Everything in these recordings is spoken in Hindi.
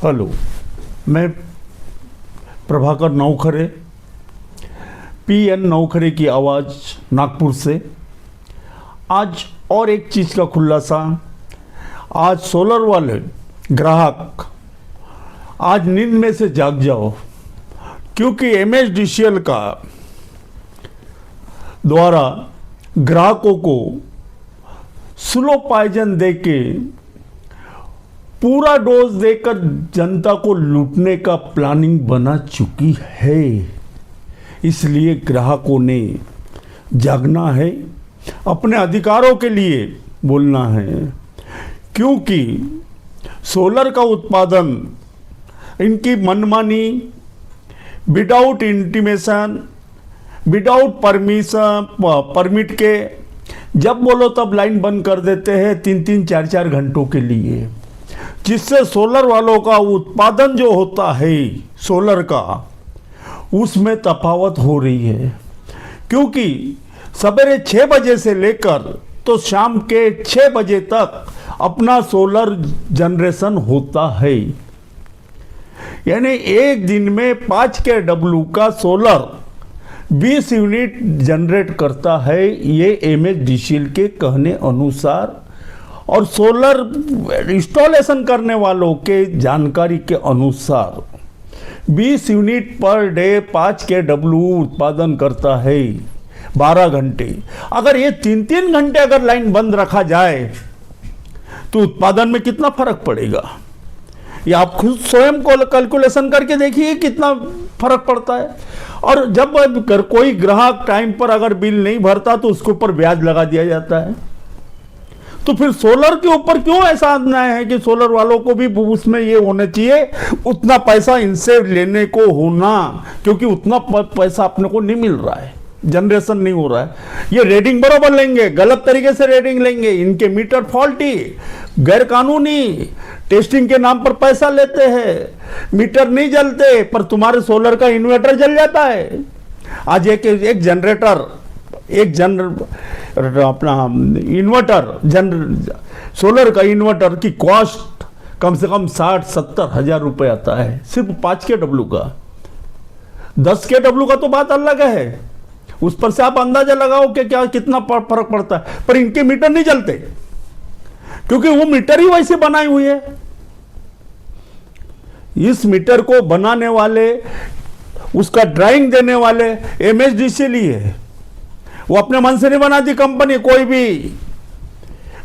हेलो, मैं प्रभाकर नौखरे, PN नौखरे की आवाज़ नागपुर से। आज और एक चीज़ का खुलासा। आज सोलर वाले ग्राहक आज नींद में से जाग जाओ, क्योंकि MSDCL का द्वारा ग्राहकों को स्लो पॉइजन देके पूरा डोज देकर जनता को लूटने का प्लानिंग बना चुकी है। इसलिए ग्राहकों ने जागना है, अपने अधिकारों के लिए बोलना है, क्योंकि सोलर का उत्पादन इनकी मनमानी, विदाउट इंटीमेशन, विदाउट परमिट के जब बोलो तब लाइन बंद कर देते हैं 3-3, 4-4 घंटों के लिए, जिससे सोलर वालों का उत्पादन जो होता है सोलर का, उसमें तफावत हो रही है। क्योंकि सवेरे 6 बजे से लेकर तो शाम के 6 बजे तक अपना सोलर जनरेशन होता है। यानी एक दिन में 5 kW का सोलर 20 यूनिट जनरेट करता है, ये MSDCL के कहने अनुसार और सोलर इंस्टॉलेशन करने वालों के जानकारी के अनुसार 20 यूनिट पर डे 5 kW उत्पादन करता है 12 घंटे। अगर ये 3-3 घंटे अगर लाइन बंद रखा जाए तो उत्पादन में कितना फर्क पड़ेगा, ये आप खुद स्वयं को कैलकुलेशन करके देखिए कितना फर्क पड़ता है। और जब कोई ग्राहक टाइम पर अगर बिल नहीं भरता तो उसके ऊपर ब्याज लगा दिया जाता है। तो फिर सोलर के ऊपर क्यों ऐसा अन्याय है कि सोलर वालों को भी उसमें ये होना चाहिए, उतना पैसा इनसे लेने को होना, क्योंकि उतना पैसा अपने को नहीं मिल रहा है, जनरेशन नहीं हो रहा है। ये रेटिंग बराबर लेंगे, गलत तरीके से रेटिंग लेंगे, इनके मीटर फॉल्टी, गैर कानूनी टेस्टिंग के नाम पर पैसा लेते हैं, मीटर नहीं जलते पर तुम्हारे सोलर का इन्वर्टर जल जाता है। आज एक जनरेटर, अपना इन्वर्टर, सोलर का इन्वर्टर की कॉस्ट कम से कम 60-70 हजार रुपए आता है, सिर्फ 5 kW का। 10 kW का तो बात अलग है, उस पर से आप अंदाजा लगाओ कि क्या कितना फर्क पड़ता है। पर इनके मीटर नहीं चलते, क्योंकि वो मीटर ही वैसे बनाई हुई है। इस मीटर को बनाने वाले, उसका ड्राइंग देने वाले MSDCL ही है। वो अपने मन से नहीं बनाती कंपनी कोई भी,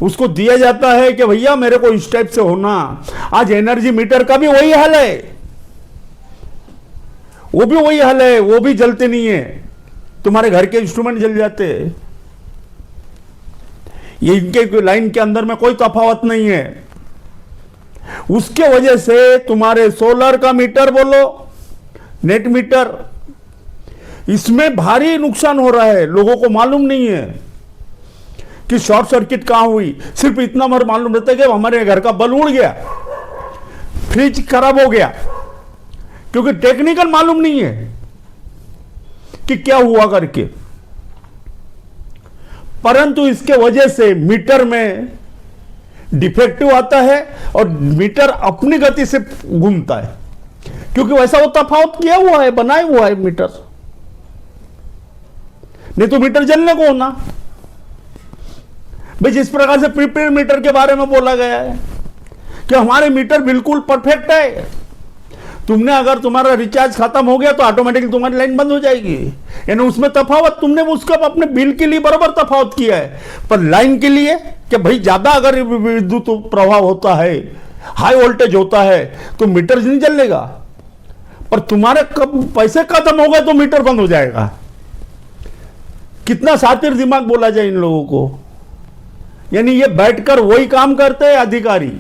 उसको दिया जाता है कि भैया मेरे को इस टाइप से होना। आज एनर्जी मीटर का भी वही हाल है, वो भी वही हाल है, वो भी जलते नहीं है, तुम्हारे घर के इंस्ट्रूमेंट जल जाते हैं। ये इनके लाइन के अंदर में कोई तफावत नहीं है। उसके वजह से तुम्हारे सोलर का मीटर बोलो, नेट मीटर, इसमें भारी नुकसान हो रहा है। लोगों को मालूम नहीं है कि शॉर्ट सर्किट कहां हुई, सिर्फ इतना मालूम रहता है कि हमारे घर का बल्ब उड़ गया, फ्रिज खराब हो गया, क्योंकि टेक्निकल मालूम नहीं है कि क्या हुआ करके। परंतु इसके वजह से मीटर में डिफेक्टिव आता है और मीटर अपनी गति से घूमता है, क्योंकि वैसा वो तफावत किया हुआ है, बनाया हुआ है मीटर, नहीं तो मीटर जलने को होना। भाई जिस प्रकार से प्रीपेड मीटर के बारे में बोला गया है कि हमारे मीटर बिल्कुल परफेक्ट है, तुमने अगर तुम्हारा रिचार्ज खत्म हो गया तो ऑटोमेटिकली तुम्हारी लाइन बंद हो जाएगी। यानी उसमें तफावत तुमने उसका अपने बिल के लिए बराबर तफावत किया है, पर लाइन के लिए कि भाई ज्यादा अगर विद्युत प्रभाव होता है, हाई वोल्टेज होता है तो मीटर नहीं जलेगा, पर तुम्हारे पैसे खत्म हो गए तो मीटर बंद हो जाएगा। कितना शातिर दिमाग बोला जाए इन लोगों को। यानी ये बैठकर वही काम करते हैं अधिकारी,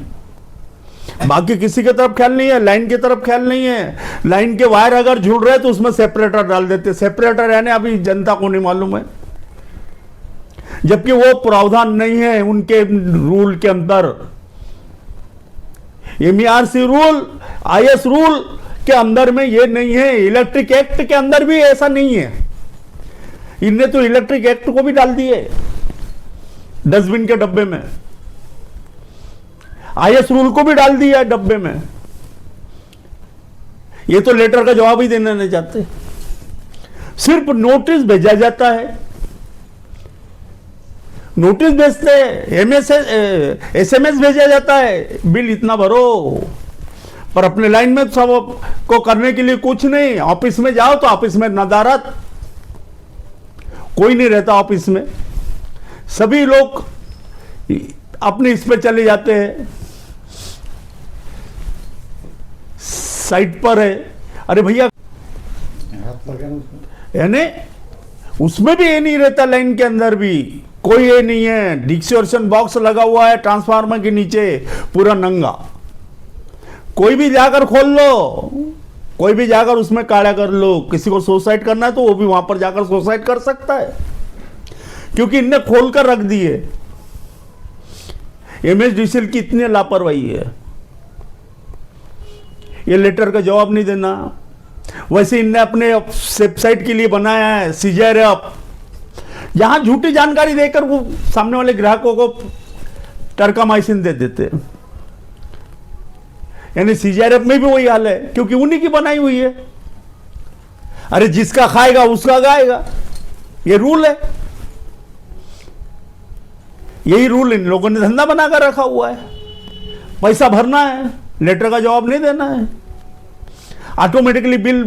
बाकी किसी की तरफ ख्याल नहीं है, लाइन की तरफ ख्याल नहीं है। लाइन के वायर अगर झूल रहे तो उसमें सेपरेटर डाल देते, सेपरेटर यानी अभी जनता को नहीं मालूम है, जबकि वो प्रावधान नहीं है उनके रूल के अंदर। MERC रूल, IS रूल के अंदर में ये नहीं है, इलेक्ट्रिक एक्ट के अंदर भी ऐसा नहीं है। इनने तो इलेक्ट्रिक एक्ट को भी डाल दिए डस्टबिन के डब्बे में, IS रूल को भी डाल दिया है डब्बे में। ये तो लेटर का जवाब ही देना नहीं चाहते, सिर्फ नोटिस भेजा जाता है, नोटिस भेजते हैं, एसएमएस भेजा जाता है, बिल इतना भरो, पर अपने लाइन में सब को करने के लिए कुछ नहीं। ऑफिस में जाओ तो ऑफिस में नदारत, कोई नहीं रहता ऑफिस में, सभी लोग अपने इस पे चले जाते हैं, साइट पर है। अरे भैया, यानी उसमें भी ये नहीं रहता, लाइन के अंदर भी कोई ये नहीं है, डिक्शनरी बॉक्स लगा हुआ है ट्रांसफार्मर के नीचे, पूरा नंगा, कोई भी जाकर खोल लो, कोई भी जाकर उसमें काड़ा कर लो। किसी को सुसाइड करना है तो वो भी वहां पर जाकर सुसाइड कर सकता है, क्योंकि इनने खोल कर रख दी है। एमएसडीसीएल की इतनी लापरवाही है, ये लेटर का जवाब नहीं देना। वैसे इनने अपने वेबसाइट के लिए बनाया है सीजेआरएफ, यहां झूठी जानकारी देकर वो सामने वाले ग्राहकों को टर्कामाइसिन दे देते हैं। यानी सीजेआरएफ में भी वही हाल है, क्योंकि उन्हीं की बनाई हुई है। अरे जिसका खाएगा उसका गाएगा, ये रूल है, यही रूल इन लोगों ने धंधा बनाकर रखा हुआ है। पैसा भरना है, लेटर का जवाब नहीं देना है। ऑटोमेटिकली बिल,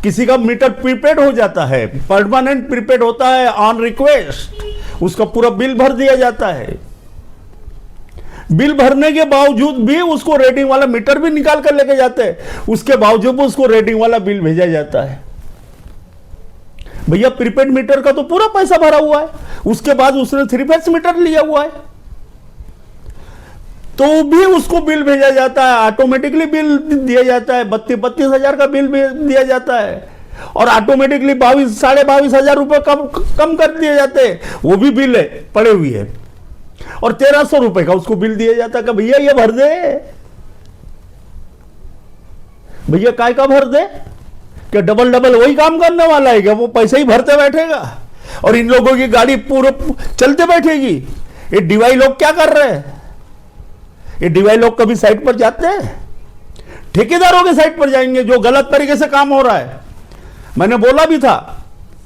किसी का मीटर प्रीपेड हो जाता है, परमानेंट प्रीपेड होता है ऑन रिक्वेस्ट, उसका पूरा बिल भर दिया जाता है। बिल भरने के बावजूद भी उसको रेटिंग वाला मीटर भी निकाल कर लेके जाते हैं, उसके बावजूद भी उसको रेटिंग वाला बिल भेजा जाता है। भैया प्रीपेड मीटर का तो पूरा पैसा भरा हुआ है, उसके बाद उसने 3 फेज मीटर लिया हुआ है, तो भी उसको बिल भेजा जाता है, ऑटोमेटिकली बिल दिया जाता है। 32 हजार का बिल दिया जाता है, और ऑटोमेटिकली 22,500 हजार रुपए कम कर दिए जाते हैं, वो भी बिल है पड़े हुई है, और 1300 रुपए का उसको बिल दिया जाता है कि भैया ये भर दे। भैया काय का भर दे, क्या डबल डबल वही काम करने वाला है क्या? वो पैसे ही भरते बैठेगा और इन लोगों की गाड़ी पूरे चलते बैठेगी। ये डीवाई लोग क्या कर रहे हैं? ये डीवाई लोग कभी साइट पर जाते हैं? ठेकेदारों के साइट पर जाएंगे जो गलत तरीके से काम हो रहा है। मैंने बोला भी था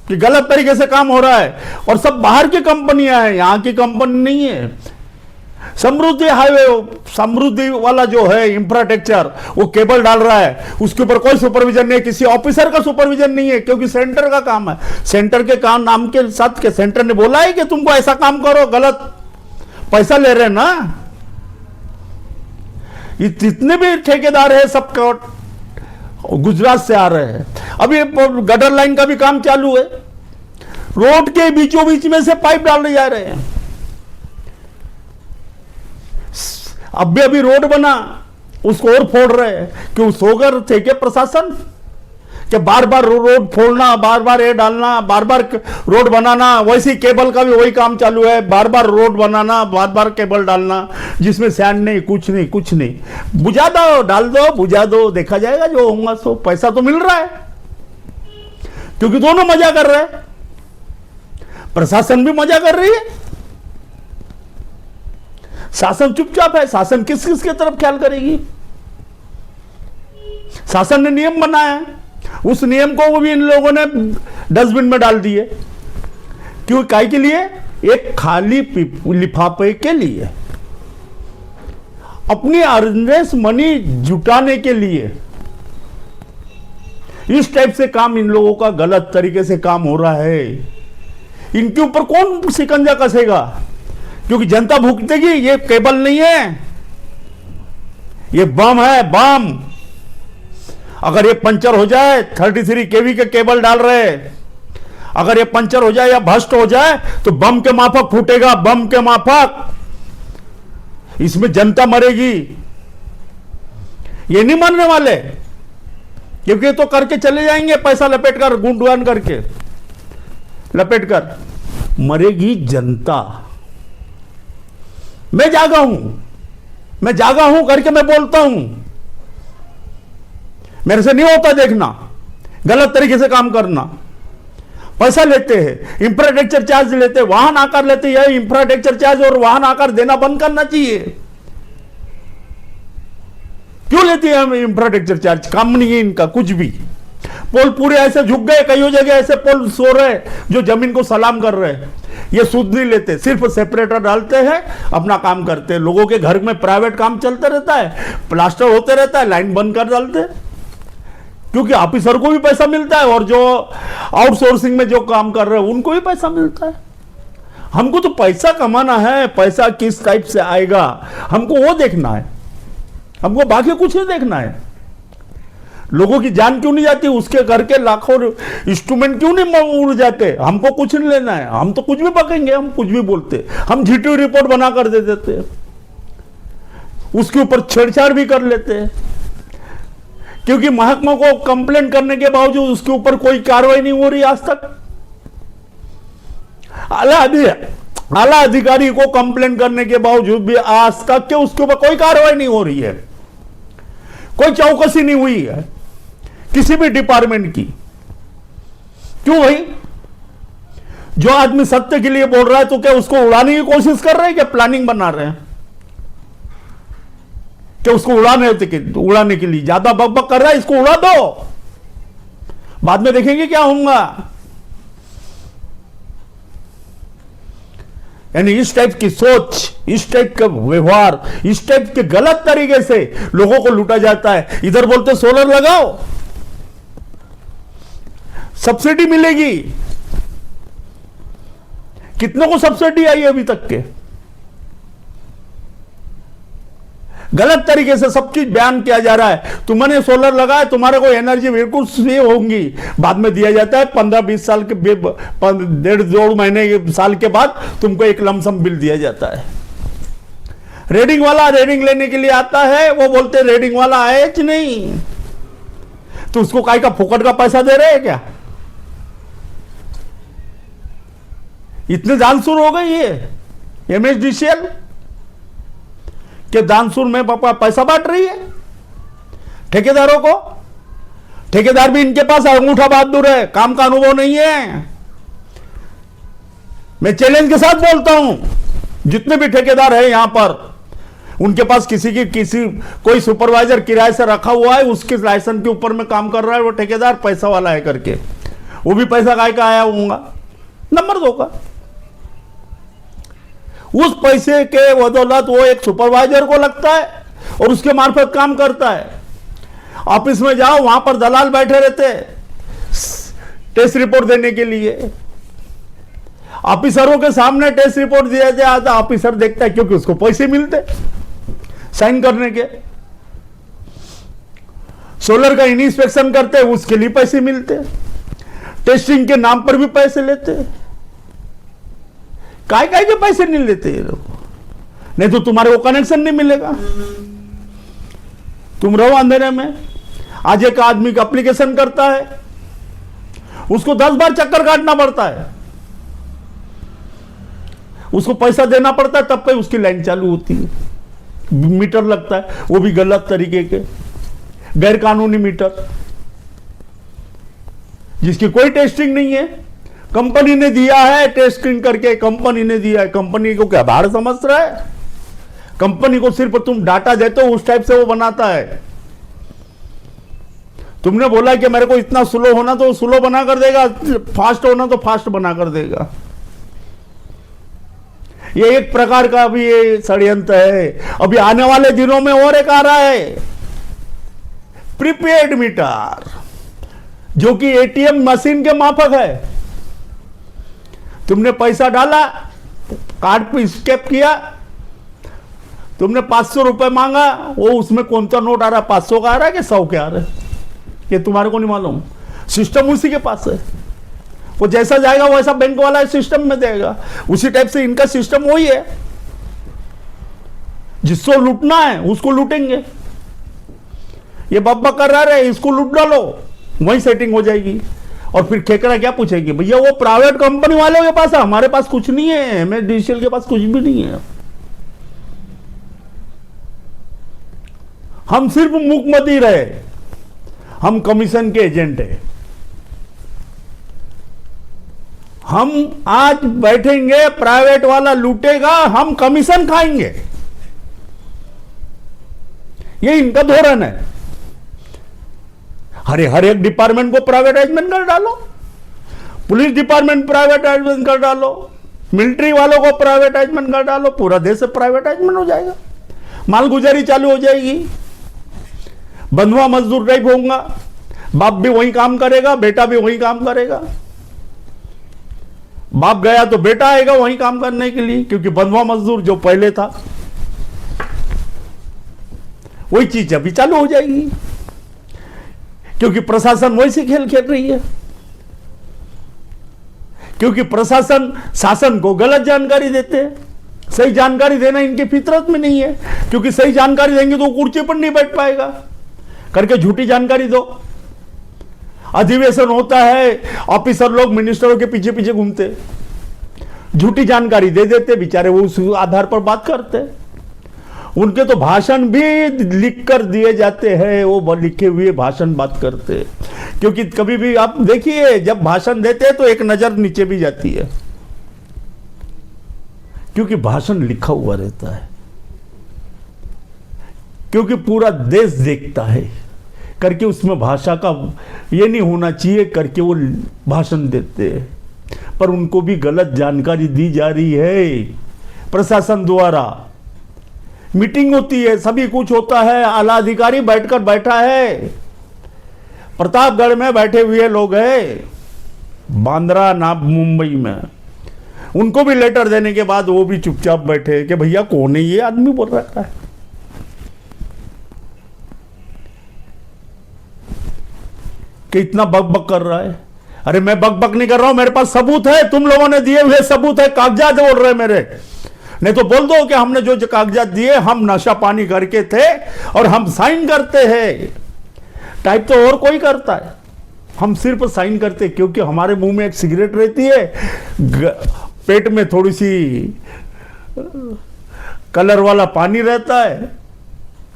कि गलत तरीके से काम हो रहा है, और सब बाहर की कंपनियां हैं, यहां की कंपनी नहीं है। समृद्धि हाईवे, समृद्धि वाला जो है इंफ्रास्ट्रक्चर, वो केबल डाल रहा है, उसके ऊपर कोई सुपरविजन नहीं है, किसी ऑफिसर का सुपरविजन नहीं है, क्योंकि सेंटर का काम है। सेंटर के काम नाम के साथ के सेंटर ने बोला है कि तुमको ऐसा काम करो, गलत पैसा ले रहे ना। ये जितने भी ठेकेदार है सब गुजरात से आ रहे हैं। अभी गटर लाइन का भी काम चालू है, रोड के बीचों बीच में से पाइप डाले जा रहे हैं। अभी रोड बना, उसको और फोड़ रहे हैं, क्यों? सोगर थे क्या प्रशासन कि बार बार रोड फोड़ना, बार बार ये डालना, बार बार रोड बनाना? वैसे केबल का भी वही काम चालू है, बार बार रोड बनाना, बार बार केबल डालना, जिसमें सैंड नहीं, कुछ नहीं, कुछ नहीं। बुझा दो, डाल दो, बुझा दो, देखा जाएगा जो होगा सो। पैसा तो मिल रहा है, क्योंकि दोनों मजा कर रहे हैं, प्रशासन भी मजा कर रही है, शासन चुपचाप है। शासन किस किस की तरफ ख्याल करेगी? शासन ने नियम बनाया है, उस नियम को वो भी इन लोगों ने डस्टबिन में डाल दिए। क्यों? काय के लिए? एक खाली लिफाफे के लिए, अपनी अर्नेस मनी जुटाने के लिए। इस टाइप से काम इन लोगों का गलत तरीके से काम हो रहा है। इनके ऊपर कौन शिकंजा कसेगा? क्योंकि जनता भुगतेगी। ये केबल नहीं है, ये बम है, बम। अगर ये पंचर हो जाए, 33 केवी के केबल डाल रहे, अगर ये पंचर हो जाए या भ्रष्ट हो जाए तो बम के माफक फूटेगा, बम के माफक। इसमें जनता मरेगी, ये नहीं मरने वाले, क्योंकि तो करके चले जाएंगे, पैसा लपेट कर, गुंडवान करके लपेट कर। मरेगी जनता। मैं जागा हूं करके मैं बोलता हूं, मेरे से नहीं होता देखना, गलत तरीके से काम करना। पैसा लेते हैं, इंफ्रास्ट्रक्चर चार्ज लेते हैं, वाहन आकार लेते हैं। इंफ्रास्ट्रक्चर चार्ज और वाहन आकार देना बंद करना चाहिए। क्यों लेती है हम इंफ्रास्ट्रक्चर चार्ज? काम नहीं है इनका कुछ भी। पोल पूरे ऐसे झुक गए, कई जगह ऐसे पोल सो रहे जो जमीन को सलाम कर रहे हैं। ये सूद नहीं लेते, सिर्फ सेपरेटर डालते हैं, अपना काम करते हैं। लोगों के घर में प्राइवेट काम चलते रहता है, प्लास्टर होते रहता है, लाइन बंद कर डालते हैं, क्योंकि ऑफिसर को भी पैसा मिलता है और जो आउटसोर्सिंग में जो काम कर रहे हैं उनको भी पैसा मिलता है। हमको तो पैसा कमाना है, पैसा किस टाइप से आएगा हमको वो देखना है, हमको बाकी कुछ नहीं देखना है। लोगों की जान क्यों नहीं जाती, उसके घर के लाखों इंस्ट्रूमेंट क्यों नहीं उड़ जाते, हमको कुछ नहीं लेना है। हम तो कुछ भी पकेंगे, हम कुछ भी बोलते, हम झूठी रिपोर्ट बना कर दे देते हैं, उसके ऊपर छेड़छाड़ भी कर लेते हैं, क्योंकि महकमा को कंप्लेंट करने के बावजूद उसके ऊपर कोई कार्रवाई नहीं हो रही आज तक। आला अधिकारी को कंप्लेंट करने के बावजूद भी आज तक के उसके ऊपर कोई कार्रवाई नहीं हो रही है, कोई चौकसी नहीं हुई है किसी भी डिपार्टमेंट की। क्यों भाई? जो आदमी सत्य के लिए बोल रहा है तो क्या उसको उड़ाने की कोशिश कर रहे हैं, क्या प्लानिंग बना रहे हैं, क्या उसको उड़ाने के लिए ज्यादा बकबक कर रहा है, इसको उड़ा दो, बाद में देखेंगे क्या होगा। यानी इस टाइप की सोच, इस टाइप का व्यवहार, इस टाइप के गलत तरीके से लोगों को लूटा जाता है। इधर बोलते सोलर लगाओ, सब्सिडी मिलेगी, कितनों को सब्सिडी आई अभी तक के? गलत तरीके से सब चीज बयान किया जा रहा है। तुमने सोलर लगाया, तुम्हारे को एनर्जी बिल्कुल सेव होंगी, बाद में दिया जाता है 15-20 साल के 1.5-2 महीने साल के बाद तुमको एक लमसम बिल दिया जाता है। रेडिंग वाला रेडिंग लेने के लिए आता है, वो बोलते रेडिंग वाला आए कि नहीं, तो उसको काय का फोकट का पैसा दे रहे हैं क्या? इतने दानशूर हो गई है एमएसडीसीएल के दानशूर में पापा पैसा बांट रही है ठेकेदारों को। ठेकेदार भी इनके पास अंगूठा बहादुर है, काम का अनुभव नहीं है। मैं चैलेंज के साथ बोलता हूं, जितने भी ठेकेदार हैं यहां पर, उनके पास किसी कोई सुपरवाइजर किराए से रखा हुआ है, उसके लाइसेंस के ऊपर में काम कर रहा है वो ठेकेदार, पैसा वाला है करके, वो भी पैसा काय का आया होगा, नंबर 2 का। उस पैसे के बदौलत वो एक सुपरवाइजर को लगता है और उसके मार्फत काम करता है। ऑफिस में जाओ, वहां पर दलाल बैठे रहते टेस्ट रिपोर्ट देने के लिए, ऑफिसरों के सामने टेस्ट रिपोर्ट दिया जाता, ऑफिसर देखता है क्योंकि उसको पैसे मिलते साइन करने के। सोलर का इंस्पेक्शन करते हैं, उसके लिए पैसे मिलते, टेस्टिंग के नाम पर भी पैसे लेते। काय के पैसे नहीं लेते ये लोग, नहीं तो तुम्हारे को कनेक्शन नहीं मिलेगा, तुम रहो अंधेरे में। आज एक आदमी का एप्लीकेशन करता है, उसको 10 बार चक्कर काटना पड़ता है, उसको पैसा देना पड़ता है, तब पे उसकी लाइन चालू होती है, मीटर लगता है, वो भी गलत तरीके के गैर कानूनी मीटर, जिसकी कोई टेस्टिंग नहीं है। कंपनी ने दिया है टेस्टिंग करके, कंपनी ने दिया है, कंपनी को क्या बाहर समझ रहा है? कंपनी को सिर्फ तुम डाटा देते हो, उस टाइप से वो बनाता है। तुमने बोला कि मेरे को इतना स्लो होना तो स्लो बना कर देगा, फास्ट होना तो फास्ट बना कर देगा। ये एक प्रकार का अभी ये षड्यंत्र है। अभी आने वाले दिनों में और एक आ रहा है प्रीपेड मीटर, जो कि एटीएम मशीन के माफक है। तुमने पैसा डाला, कार्ड पे स्कैन किया, तुमने 500 रुपए मांगा, वो उसमें कौन सा नोट आ रहा है, 500 का आ रहा है कि 100 का आ रहा है, ये तुम्हारे को नहीं मालूम, सिस्टम उसी के पास है। वो जैसा जाएगा वैसा बैंक वाला सिस्टम में देगा, उसी टाइप से इनका सिस्टम वही है। जिसको लूटना है उसको लूटेंगे। ये बब्बा कर रहा है, इसको लूट डालो, वही सेटिंग हो जाएगी। और फिर खेकड़ा क्या पूछेगी, भैया वो प्राइवेट कंपनी वालों के पास है, हमारे पास कुछ नहीं है, एमएसडीसीएल के पास कुछ भी नहीं है। हम सिर्फ मुकमती रहे, हम कमीशन के एजेंट हैं। हम आज बैठेंगे, प्राइवेट वाला लूटेगा, हम कमीशन खाएंगे। ये इनका धोरण है। हर एक डिपार्टमेंट को प्राइवेटाइजमेंट कर डालो, पुलिस डिपार्टमेंट प्राइवेटाइजमेंट कर डालो, मिलिट्री वालों को प्राइवेटाइजमेंट कर डालो, पूरा देश प्राइवेटाइजमेंट हो जाएगा, मालगुजारी चालू हो जाएगी, बंधुआ मजदूर टाइप होगा, बाप भी वही काम करेगा, बेटा भी वही काम करेगा। बाप गया तो बेटा आएगा वही काम करने के लिए, क्योंकि बंधुआ मजदूर जो पहले था वही चीज अभी चालू हो जाएगी, क्योंकि प्रशासन वैसे खेल खेल रही है, क्योंकि प्रशासन शासन को गलत जानकारी देते हैं। सही जानकारी देना इनकी फितरत में नहीं है, क्योंकि सही जानकारी देंगे तो कुर्सी पर नहीं बैठ पाएगा, करके झूठी जानकारी दो। अधिवेशन होता है, ऑफिसर लोग मिनिस्टरों के पीछे पीछे घूमते, झूठी जानकारी दे देते, बेचारे वो उस आधार पर बात करते। उनके तो भाषण भी लिख कर दिए जाते हैं, वो लिखे हुए भाषण बात करते, क्योंकि कभी भी आप देखिए जब भाषण देते हैं तो एक नजर नीचे भी जाती है, क्योंकि भाषण लिखा हुआ रहता है, क्योंकि पूरा देश देखता है करके उसमें भाषा का ये नहीं होना चाहिए करके वो भाषण देते हैं। पर उनको भी गलत जानकारी दी जा रही है प्रशासन द्वारा। मीटिंग होती है, सभी कुछ होता है, आला अधिकारी बैठा है, प्रतापगढ़ में बैठे हुए लोग हैं, बांद्रा ना मुंबई में, उनको भी लेटर देने के बाद वो भी चुपचाप बैठे कि भैया कौन है ये आदमी बोल रहा है। कि इतना बकबक कर रहा है। अरे मैं बकबक नहीं कर रहा हूं, मेरे पास सबूत है, तुम लोगों ने दिए हुए सबूत है, कागजात बोल रहे मेरे। नहीं तो बोल दो कि हमने जो कागजात दिए हम नशा पानी करके थे और हम साइन करते हैं। टाइप तो और कोई करता है, हम सिर्फ साइन करते, क्योंकि हमारे मुंह में एक सिगरेट रहती है, पेट में थोड़ी सी कलर वाला पानी रहता है,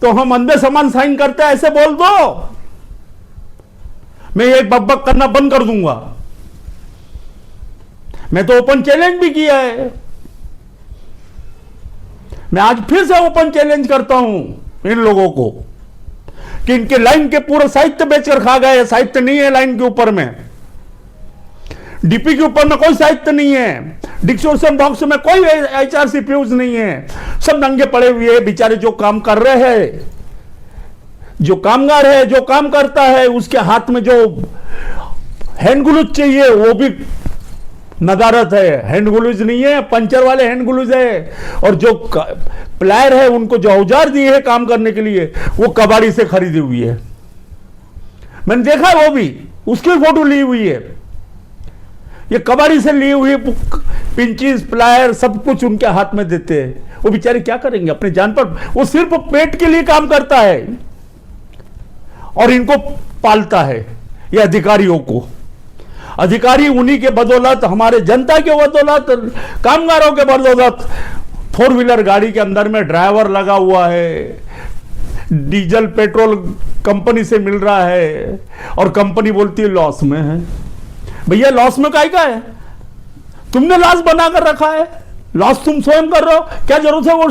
तो हम अंधे समान साइन करते हैं। ऐसे बोल दो, मैं ये बकबक करना बंद कर दूंगा। मैं तो ओपन चैलेंज भी किया है, मैं आज फिर से ओपन चैलेंज करता हूं इन लोगों को कि इनके लाइन के पूरा साहित्य बेचकर खा गए। साहित्य नहीं है लाइन के ऊपर में, डीपी के ऊपर में कोई साहित्य नहीं है, डिस्क्रिप्शन बॉक्स में कोई एचआरसी फ्यूज नहीं है, सब नंगे पड़े हुए बेचारे। जो काम कर रहे हैं, जो कामगार है, जो काम करता है, उसके हाथ में जो हैंड ग्लूज चाहिए वो भी नदारत है, हैंड ग्लूज नहीं है, पंचर वाले हैंड ग्लूज है। और जो प्लायर है, उनको जो औजार दिए हैं काम करने के लिए, वो कबाड़ी से खरीदी हुई है। मैंने देखा है, वो भी उसकी फोटो ली हुई है। ये कबाड़ी से ली हुई पिंचिस, प्लायर सब कुछ उनके हाथ में देते हैं। वो बेचारे क्या करेंगे अपने जान पर? वो सिर्फ पेट के लिए काम करता है और इनको पालता है, ये अधिकारियों को। अधिकारी उन्हीं के बदौलत, हमारे जनता के बदौलत, कामगारों के बदौलत 4 व्हीलर गाड़ी के अंदर में ड्राइवर लगा हुआ है, डीजल पेट्रोल कंपनी से मिल रहा है और कंपनी बोलती है लॉस में है। भैया लॉस में काहे का है? तुमने लॉस बनाकर रखा है, लॉस तुम स्वयं कर रहे हो। क्या जरूरत है? वो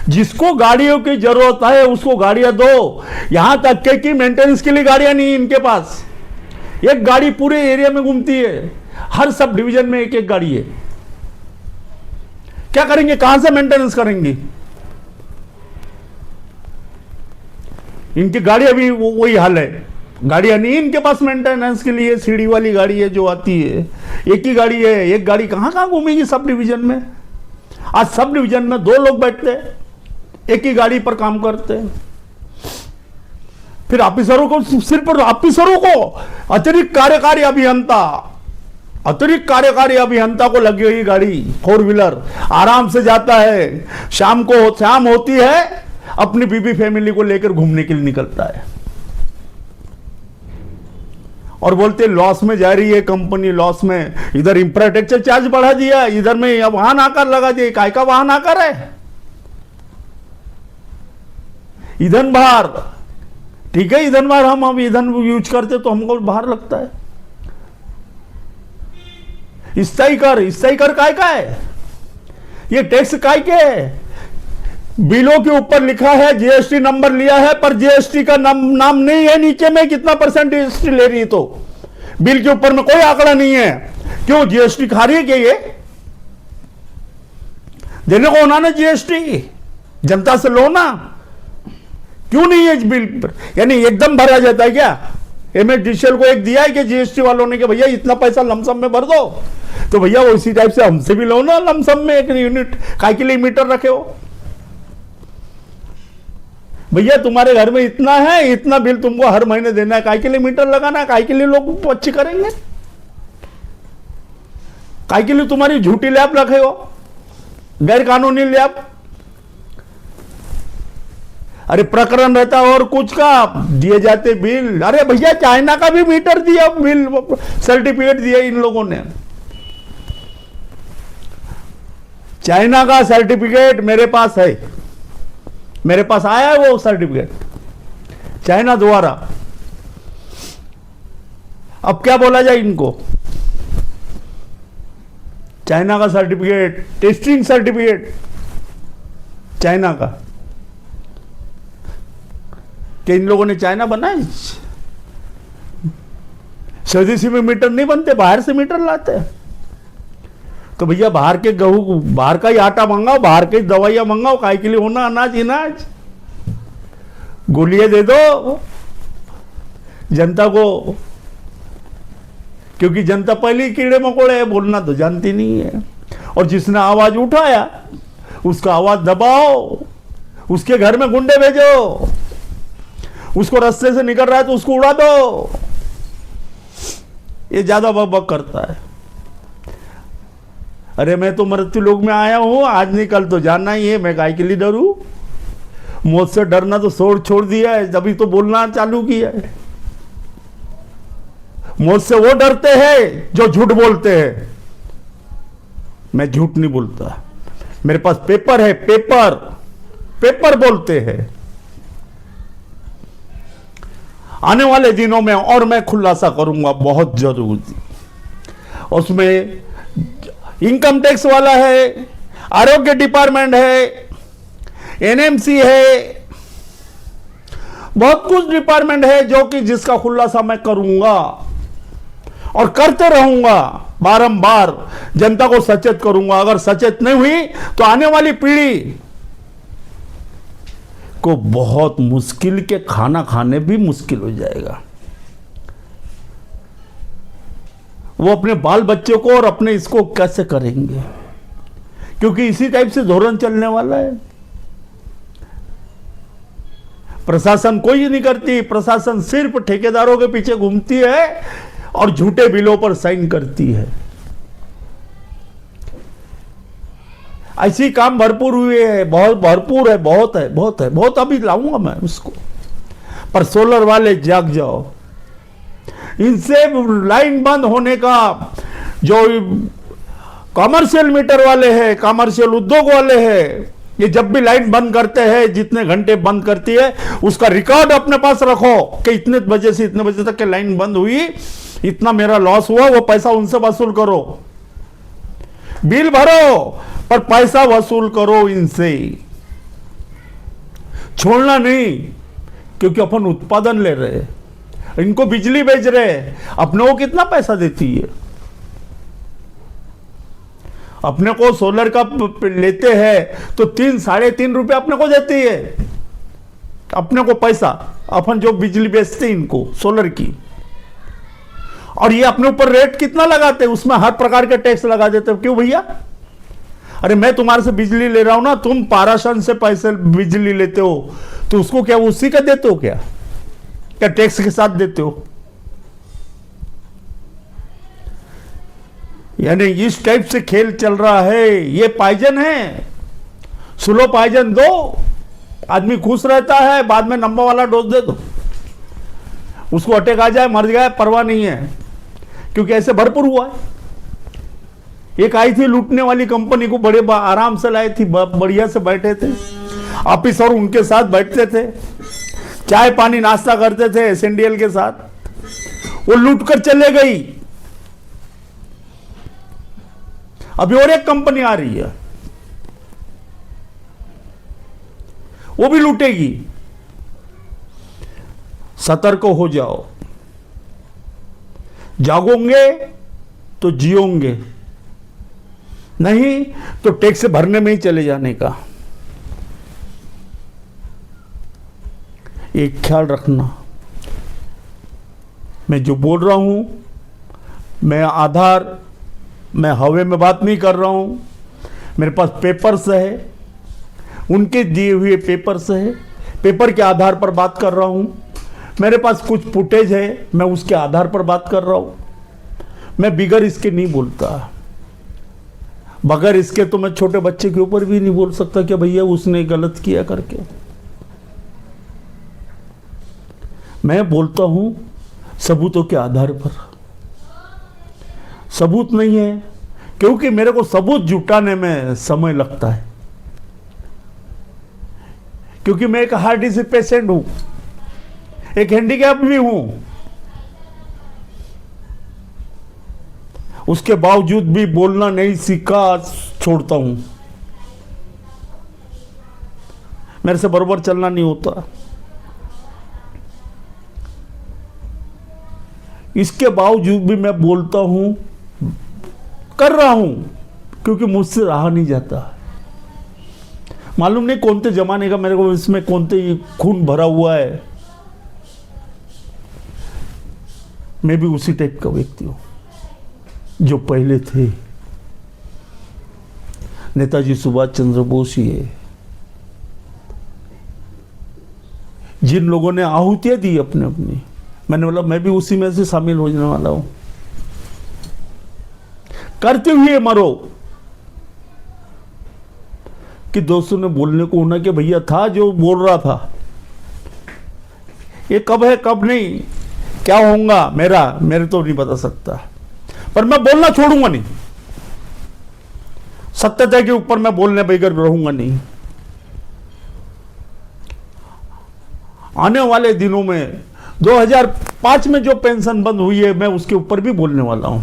जिसको गाड़ियों की जरूरत है उसको गाड़ियां दो। यहां तक के कि मेंटेनेंस के लिए गाड़ियां नहीं है इनके पास। एक गाड़ी पूरे एरिया में घूमती है, हर सब डिवीजन में एक एक गाड़ी है। क्या करेंगे? कहां से मेंटेनेंस करेंगे? इनकी गाड़ी अभी वही हाल है, गाड़ियां नहीं इनके पास मेंटेनेंस के लिए। सीढ़ी वाली गाड़ी है जो आती है, एक ही गाड़ी है। एक गाड़ी कहां कहां घूमेगी सब डिवीजन में? आज सब डिवीजन में 2 लोग बैठते हैं, एक ही गाड़ी पर काम करते हैं। फिर ऑफिसरों को, सिर्फ ऑफिसरों को अतिरिक्त कार्यकारी अभियंता को लगी हुई गाड़ी 4 व्हीलर आराम से जाता है। शाम होती है, अपनी बीबी फैमिली को लेकर घूमने के लिए निकलता है और बोलते लॉस में जा रही है कंपनी, लॉस में। इधर इंफ्रास्ट्रक्चर चार्ज बढ़ा दिया, इधर में वाहन आकर लगा दिया। काय का वाहन आकर है? ईंधन बाहर, ठीक है, ईंधन बाहर हम ईंधन यूज करते तो हमको बाहर लगता है। स्थायी कर काय का है? ये टैक्स काय के है? बिलों के ऊपर लिखा है जीएसटी नंबर लिया है, पर जीएसटी का नाम नहीं है नीचे में, कितना परसेंट जीएसटी ले रही है। तो बिल के ऊपर में कोई आंकड़ा नहीं है। क्यों जीएसटी खा रही है क्या? ये देने को होना ना जीएसटी, जनता से लो ना, क्यों नहीं है बिल पर? यानी एकदम भरा जाता है क्या? एमएसडीसीएल को एक दिया है कि जीएसटी वालों ने कि भैया इतना पैसा लमसम में भर दो, तो भैया वो इसी टाइप से हमसे भी लो ना लमसम में एक यूनिट। काय के लिए मीटर रखे हो? भैया तुम्हारे घर में इतना है, इतना बिल तुमको हर महीने देना है, काय के लिए मीटर लगाना है? काय के लिए लोग अच्छी करेंगे? काय के लिए तुम्हारी झूठी लैब रखे हो, गैर कानूनी लैब? अरे प्रकरण रहता और कुछ का दिए जाते बिल। अरे भैया चाइना का भी मीटर दिया, बिल सर्टिफिकेट दिया इन लोगों ने। चाइना का सर्टिफिकेट मेरे पास है, मेरे पास आया है वो सर्टिफिकेट चाइना द्वारा। अब क्या बोला जाए इनको? चाइना का सर्टिफिकेट, टेस्टिंग सर्टिफिकेट चाइना का, कि इन लोगों ने चाइना बनाए? स्वदेशी में मीटर नहीं बनते, बाहर से मीटर लाते हैं। तो भैया बाहर के गेहूं, बाहर का ही आटा मंगाओ, बाहर की दवाइयां मंगाओ, काय के लिए होना अनाज इनाज? गोलियां दे दो जनता को, क्योंकि जनता पहले कीड़े मकोड़े है, बोलना तो जानती नहीं है। और जिसने आवाज उठाया उसका आवाज दबाओ, उसके घर में गुंडे भेजो, उसको रास्ते से निकल रहा है तो उसको उड़ा दो। ये ज्यादा बकबक करता है। अरे मैं तो मृत्यु लोक में आया हूं, आज नहीं कल तो जानना ही है, मैं काय के लिए डरूं? मौत से डरना तो छोड़ दिया है, तभी तो बोलना चालू किया है। मौत से वो डरते हैं जो झूठ बोलते हैं। मैं झूठ नहीं बोलता, मेरे पास पेपर है, पेपर बोलते हैं। आने वाले दिनों में और मैं खुलासा करूंगा बहुत जरूरी, उसमें इनकम टैक्स वाला है, आरोग्य डिपार्टमेंट है, एनएमसी है, बहुत कुछ डिपार्टमेंट है जो कि जिसका खुलासा मैं करूंगा और करते रहूंगा। बारंबार जनता को सचेत करूंगा। अगर सचेत नहीं हुई तो आने वाली पीढ़ी को बहुत मुश्किल के खाना खाने भी मुश्किल हो जाएगा। वो अपने बाल बच्चों को और अपने इसको कैसे करेंगे? क्योंकि इसी टाइप से धोरण चलने वाला है। प्रशासन कोई नहीं करती, प्रशासन सिर्फ ठेकेदारों के पीछे घूमती है और झूठे बिलों पर साइन करती है। ऐसी काम भरपूर हुए हैं, बहुत भरपूर है, बहुत अभी लाऊंगा मैं उसको। पर सोलर वाले जाग जाओ, इनसे लाइन बंद होने का, जो कॉमर्शियल मीटर वाले हैं, कॉमर्शियल उद्योग वाले हैं, ये जब भी लाइन बंद करते हैं, जितने घंटे बंद करती है उसका रिकॉर्ड अपने पास रखो कि इतने बजे से इतने बजे तक के लाइन बंद हुई, इतना मेरा लॉस हुआ, वो पैसा उनसे वसूल करो। बिल भरो पर पैसा वसूल करो इनसे, छोड़ना नहीं। क्योंकि अपन उत्पादन ले रहे हैं, इनको बिजली बेच रहे हैं, अपने को कितना पैसा देती है? अपने को सोलर का लेते हैं तो 3-3.5 रुपए अपने को देती है, अपने को पैसा, अपन जो बिजली बेचते हैं इनको सोलर की। और ये अपने ऊपर रेट कितना लगाते हैं, उसमें हर प्रकार के टैक्स लगा देते हैं। क्यों भैया? अरे मैं तुम्हारे से बिजली ले रहा हूं ना, तुम पाराशन से पैसे बिजली लेते हो तो उसको क्या उसी का देते हो? क्या टैक्स के साथ देते हो? यानी इस टाइप से खेल चल रहा है। ये पॉइजन है, स्लो पॉइजन दो, आदमी खुश रहता है, बाद में नंबर वाला डोज दे दो, उसको अटैक आ जाए, मर जाए, परवाह नहीं है। क्योंकि ऐसे भरपूर हुआ है। एक आई थी लूटने वाली कंपनी को, बड़े आराम से लाई थी, बढ़िया से बैठे थे ऑफिसर, उनके साथ बैठते थे, चाय पानी नाश्ता करते थे एसएनडीएल के साथ, वो लूट कर चले गई। अभी और एक कंपनी आ रही है, वो भी लूटेगी। सतर्क हो जाओ, जागोगे तो जियोगे, नहीं तो टैक्स भरने में ही चले जाने का। एक ख्याल रखना, मैं जो बोल रहा हूं, मैं हवा में बात नहीं कर रहा हूं। मेरे पास पेपर्स है, उनके दिए हुए पेपर्स है, पेपर के आधार पर बात कर रहा हूं। मेरे पास कुछ फुटेज है, मैं उसके आधार पर बात कर रहा हूं। मैं बिगर इसके नहीं बोलता। बगैर इसके तो मैं छोटे बच्चे के ऊपर भी नहीं बोल सकता कि भैया उसने गलत किया करके। मैं बोलता हूं सबूतों के आधार पर। सबूत नहीं है, क्योंकि मेरे को सबूत जुटाने में समय लगता है, क्योंकि मैं एक हार्ट डिजीज पेशेंट हूं, एक हैंडीकैप भी हूं। उसके बावजूद भी बोलना नहीं सीखा, छोड़ता हूं। मेरे से बराबर चलना नहीं होता। इसके बावजूद भी मैं बोलता हूं, कर रहा हूं, क्योंकि मुझसे रहा नहीं जाता। मालूम नहीं कौन से जमाने का मेरे को इसमें कौन से खून भरा हुआ है। मैं भी उसी टाइप का व्यक्ति हूं जो पहले थे। नेताजी सुभाष चंद्र बोस ही है, जिन लोगों ने आहुतियां दी अपने अपनी। मैंने बोला मैं भी उसी में से शामिल होने वाला हूं। करते हुए मरो। कि दोस्तों ने बोलने को होना कि भैया था जो बोल रहा था, ये कब है कब नहीं, क्या होगा मेरे तो नहीं बता सकता, पर मैं बोलना छोड़ूंगा नहीं। सत्यता के ऊपर मैं बोलने बगैर रहूंगा नहीं। आने वाले दिनों में 2005 में जो पेंशन बंद हुई है, मैं उसके ऊपर भी बोलने वाला हूं।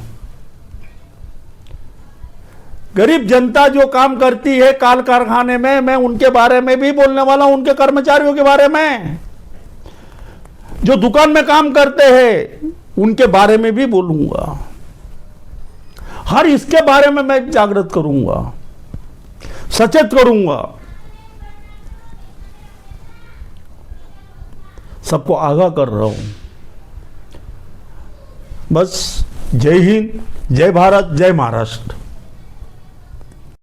गरीब जनता जो काम करती है काल कारखाने में, मैं उनके बारे में भी बोलने वाला हूं, उनके कर्मचारियों के बारे में। जो दुकान में काम करते हैं उनके बारे में भी बोलूंगा। हर इसके बारे में मैं जागृत करूंगा, सचेत करूंगा, सबको आगाह कर रहा हूं। बस जय हिंद, जय भारत, जय महाराष्ट्र।